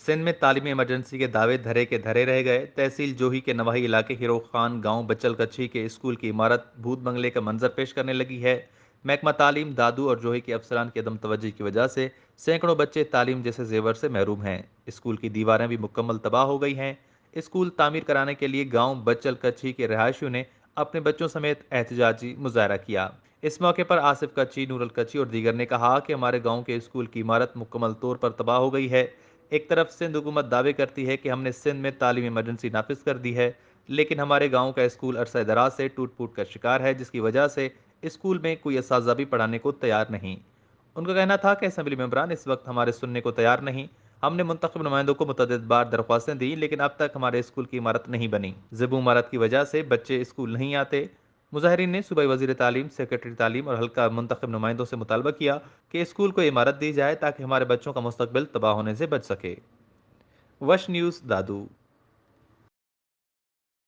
سندھ میں تعلیمی ایمرجنسی کے دعوے دھرے کے دھرے رہ گئے۔ تحصیل جوہی کے نواحی علاقے ہیرو خان گاؤں بچل کچھی کے اسکول کی عمارت بھوت بنگلے کا منظر پیش کرنے لگی ہے۔ محکمہ تعلیم دادو اور جوہی کے افسران کی عدم توجہی کی وجہ سے سینکڑوں بچے تعلیم جیسے زیور سے محروم ہیں۔ اسکول کی دیواریں بھی مکمل تباہ ہو گئی ہیں۔ اسکول تعمیر کرانے کے لیے گاؤں بچل کچھی کے رہائشیوں نے اپنے بچوں سمیت احتجاجی مظاہرہ کیا۔ اس موقع پر آصف کچھی، نور الکچھی اور دیگر نے کہا کہ ہمارے گاؤں کے اسکول کی عمارت مکمل طور پر تباہ ہو گئی ہے۔ ایک طرف سندھ حکومت دعوے کرتی ہے کہ ہم نے سندھ میں تعلیمی ایمرجنسی نافذ کر دی ہے، لیکن ہمارے گاؤں کا اسکول عرصہ دراز سے ٹوٹ پھوٹ کا شکار ہے، جس کی وجہ سے اسکول میں کوئی اساتذہ بھی پڑھانے کو تیار نہیں۔ ان کا کہنا تھا کہ اسمبلی ممبران اس وقت ہمارے سننے کو تیار نہیں۔ ہم نے منتخب نمائندوں کو متعدد بار درخواستیں دی، لیکن اب تک ہمارے اسکول کی عمارت نہیں بنی۔ زبوں عمارت کی وجہ سے بچے اسکول نہیں آتے۔ مظاہرین نے صوبائی وزیر تعلیم، سیکرٹری تعلیم اور حلقہ منتخب نمائندوں سے مطالبہ کیا کہ اسکول کو عمارت دی جائے تاکہ ہمارے بچوں کا مستقبل تباہ ہونے سے بچ سکے۔ وش نیوز دادو۔